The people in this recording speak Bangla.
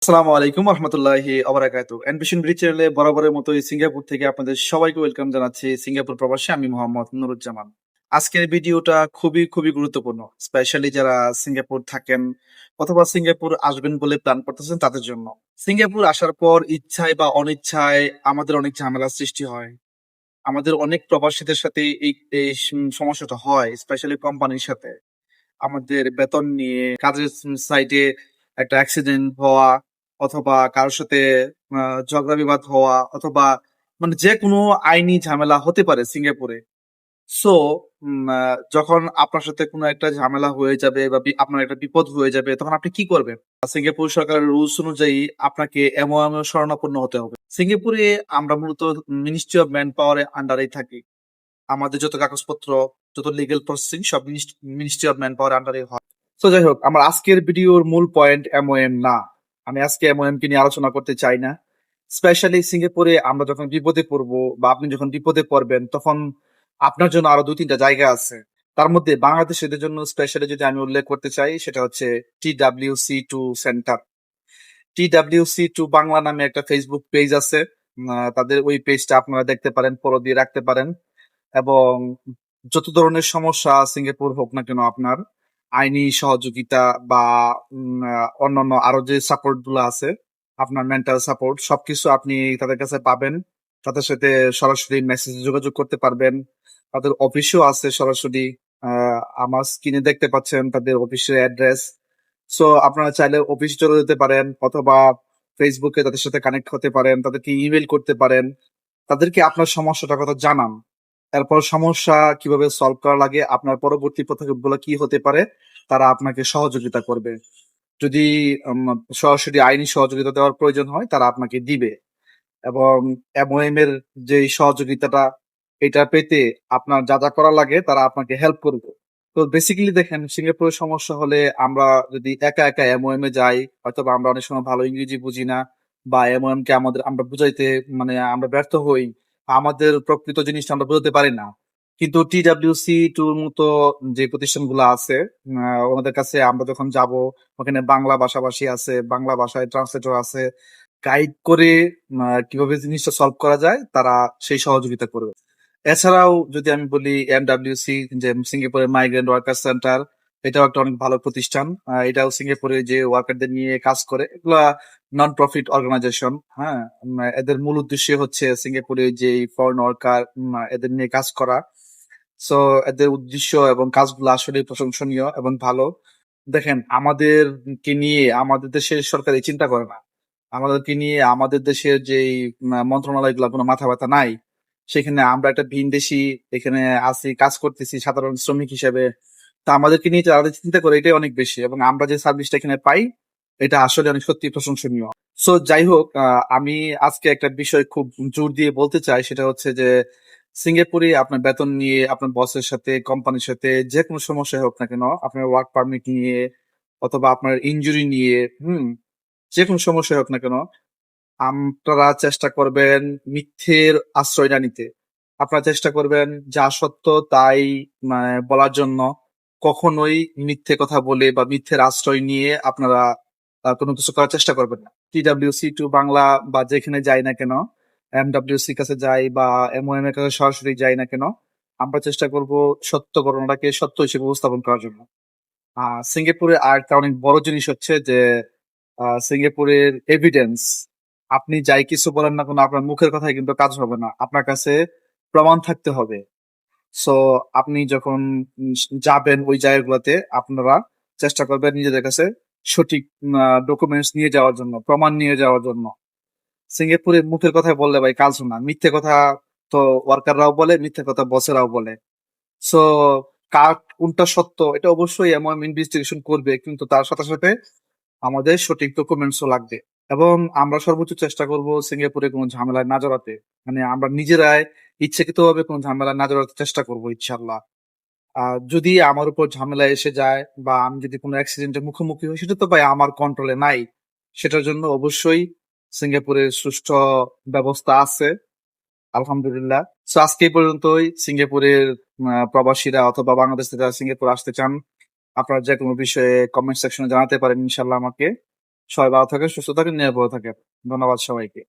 আসসালামু আলাইকুম রহমতুল্লাহি আবরাকাতু এনবিশন ব্রিজ চ্যানেলে বরাবরের মতোই সিঙ্গাপুর থেকে আপনাদের সবাইকে ওয়েলকাম জানাচ্ছি। সিঙ্গাপুর প্রবাসী আমি মোহাম্মদ নুরুজ্জামান। আজকের ভিডিওটা খুবই খুবই গুরুত্বপূর্ণ, স্পেশালি যারা সিঙ্গাপুর থাকেন অথবা সিঙ্গাপুর আসবেন বলে প্ল্যান করতেছেন তাদের জন্য। সিঙ্গাপুর আসার পর ইচ্ছায় বা অনিচ্ছায় আমাদের অনেক ঝামেলার সৃষ্টি হয়। আমাদের অনেক প্রবাসীদের সাথে এই এই সমস্যাটা হয়, স্পেশালি কোম্পানির সাথে। আমাদের বেতন নিয়ে, কাজের সাইটে একটা অ্যাক্সিডেন্ট হওয়া, অথবা কারোর সাথে ঝগড়া বিবাদ হওয়া, অথবা মানে যেকোনো আইনি ঝামেলা হতে পারে সিঙ্গাপুরে। সো যখন আপনার সাথে কোনো একটা ঝামেলা হয়ে যাবে বা আপনার একটা বিপদ হয়ে যাবে, তখন আপনি কি করবেন? সিঙ্গাপুর সরকারের রুলস অনুযায়ী আপনাকে এমওএম শরণাপন্ন হতে হবে। সিঙ্গাপুরে আমরা মূলত মিনিস্ট্রি অফ ম্যান পাওয়ারের আন্ডারেই থাকি। আমাদের যত কাগজপত্র, যত লিগেল প্রসেসিং সব মিনিস্ট্রি অফ ম্যান পাওয়ার আন্ডারে হয়। তো যাই হোক, আমার আজকের ভিডিওর মূল পয়েন্ট এমওএম না। আমি আজকে এমওএম কে নিয়ে আলোচনা করতে চাই না। স্পেশালি সিঙ্গাপুরে আমরা যখন বিপদে পড়বো বা আপনি যখন বিপদে পড়বেন, তখন আপনার জন্য আরো 2-3টা জায়গা আছে। তার মধ্যে বাংলাদেশিদের জন্য স্পেশালি যদি আমি উল্লেখ করতে চাই, সেটা হচ্ছে TWC2 সেন্টার। TWC2 বাংলা নামে একটা ফেসবুক পেজ আছে। তাদের ওই পেজটা আপনারা দেখতে পারেন, ফলো দিয়ে রাখতে পারেন। এবং যত ধরনের সমস্যা সিঙ্গাপুর হোক না কেন, আপনার আইনি সহযোগিতা বা অন্যান্য আরো যে সাপোর্ট গুলো আছে, আপনার মেন্টাল সাপোর্ট, সবকিছু আপনি তাদের কাছে পাবেন। তাদের সাথে সরাসরি মেসেজ যোগাযোগ করতে পারবেন। তাদের অফিসও আছে সরাসরি। আমার স্ক্রিনে দেখতে পাচ্ছেন তাদের অফিসের অ্যাড্রেস। সো আপনারা চাইলে অফিসে চলে যেতে পারেন, অথবা ফেসবুকে তাদের সাথে কানেক্ট হতে পারেন, তাদেরকে ইমেল করতে পারেন, তাদেরকে আপনার সমস্যাটার কথা জানান। এরপর সমস্যা কিভাবে সলভ করা লাগে, আপনার পরবর্তী পদক্ষেপগুলো কি হতে পারে, তারা আপনাকে সহযোগিতা করবে। যদি সরাসরি আইনি সহযোগিতা দেওয়ার প্রয়োজন হয়, তারা আপনাকে দিবে। এবং এমওএম এর যে সহযোগিতাটা, এটা পেতে আপনার যা যা করা লাগে তারা আপনাকে হেল্প করবে। তো বেসিক্যালি দেখেন, সিঙ্গাপুরের সমস্যা হলে আমরা যদি একা একা এমওএম এ যাই, হয়তো আমরা অনেক সময় ভালো ইংরেজি বুঝি না, বা এমওএম কে আমরা বুঝাইতে মানে আমরা ব্যর্থ হই, আমাদের প্রকৃত জিনিসটা আমরা বুঝতে পারি না। কিন্তু TWC2 মতো যে প্রতিষ্ঠানগুলো আছে, ওনাদের কাছে আমরা যখন যাব, ওখানে বাংলা ভাষাভাষী আছে, বাংলা ভাষায় ট্রান্সলেটর আছে, গাইড করে কিভাবে জিনিসটা সলভ করা যায় তারা সেই সহযোগিতা করবে। এছাড়াও যদি আমি বলি MWC, যে সিঙ্গাপুরের মাইগ্রেন্ট ওয়ার্কার সেন্টার, এটাও একটা অনেক ভালো প্রতিষ্ঠান। এটাও সিঙ্গাপুরে যে ওয়ার্কারদের নিয়ে কাজ করে, এগুলা নন প্রফিট অর্গানাইজেশন। হ্যাঁ, এদের মূল উদ্দেশ্য হচ্ছে সিঙ্গাপুরে যে ফরেন ওয়ার্কার এদের নিয়ে কাজ করা। সো এদের উদ্দেশ্য এবং কাজগুলো আসলে প্রশংসনীয় এবং ভালো। দেখেন, আমাদেরকে নিয়ে আমাদের দেশের সরকার এই চিন্তা করে না। আমাদেরকে নিয়ে আমাদের দেশের যে মন্ত্রণালয়গুলো কোনো মাথা ব্যথা নাই। সেখানে আমরা একটা ভিনদেশী এখানে আছি, কাজ করতেছি সাধারণ শ্রমিক হিসেবে। তা আমাদেরকে নিয়ে যারা চিন্তা করে, এটাই অনেক বেশি। এবং আমরা যে সার্ভিসটা এখানে পাই, এটা আসলে অনেক সত্যি প্রশংসনীয়। সো যাই হোক, আমি আজকে একটা বিষয় খুব জোর দিয়ে বলতে চাই, সেটা হচ্ছে যে সিঙ্গাপুরে আপনার বেতন নিয়ে, আপনার বসের সাথে, কোম্পানির সাথে যে কোনো সমস্যা হোক না কেন, আপনার ওয়ার্ক পারমিট নিয়ে অথবা আপনার ইনজুরি নিয়ে, যে কোনো সমস্যা হোক না কেন, আপনারা চেষ্টা করবেন মিথ্যের আশ্রয় না নিতে। আপনারা চেষ্টা করবেন যা সত্য তাই বলার জন্য। কখনোই মিথ্যে কথা বলে বা মিথ্যের আশ্রয় নিয়ে আপনারা কোনো কিছু করার চেষ্টা করবেন না। TWC2 বাংলা বা যেখানে যাই না কেন, MWC কাছে যাই বা MOM এর কাছে সরাসরি যাই না কেন, আমরা চেষ্টা করব সত্য ঘটনাটাকে সত্য হিসেবে উপস্থাপন করার জন্য। সিঙ্গাপুরে আরেকটা অনেক বড় জিনিস হচ্ছে যে সিঙ্গাপুরের এভিডেন্স। আপনি যাই কিছু বলেন না কেন, আপনার মুখের কথায় কিন্তু কাজ হবে না, আপনার কাছে প্রমাণ থাকতে হবে। সো আপনি যখন যাবেন ওই জায়গাগুলোতে, আপনারা চেষ্টা করবেন নিজেদের কাছে সঠিক ডকুমেন্টস নিয়ে যাওয়ার জন্য, প্রমাণ নিয়ে যাওয়ার জন্য। সিঙ্গাপুরে মুখের কথায় বললে ভাই কাজ না, মিথ্যে কথা তো ওয়ার্কাররাও বলে, মিথ্যে কথা বসেরাও বলে। সো কার কোনটা সত্য, এটা অবশ্যই এমন ইনভেস্টিগেশন করবে, কিন্তু তার সাথে সাথে আমাদের সঠিক ডকুমেন্টসও লাগবে। এবং আমরা সর্বোচ্চ চেষ্টা করব সিঙ্গাপুরে কোনো ঝামেলায় না জড়াতে। মানে আমরা নিজেরাই ইচ্ছাকৃতভাবে কোনো ঝামেলায় না জড়াতে চেষ্টা করবো ইনশাল্লাহ। যদি আমার উপর ঝামেলা এসে যায় বা আমি যদি কোনো অ্যাক্সিডেন্টের মুখোমুখি হই, সেটা তো ভাই আমার কন্ট্রোলে নাই। সেটার জন্য অবশ্যই সিঙ্গাপুরের সুষ্ঠু ব্যবস্থা আছে, আলহামদুলিল্লাহ। সো আজকে এই পর্যন্তই। সিঙ্গাপুরের প্রবাসীরা অথবা বাংলাদেশ থেকে যারা সিঙ্গাপুর আসতে চান, আপনারা যে কোনো বিষয়ে কমেন্ট সেকশনে জানাতে পারেন ইনশাল্লাহ আমাকে। সবাই ভালো থাকেন, সুস্থ থাকেন, নিরাপদে থাকেন। ধন্যবাদ সবাইকে।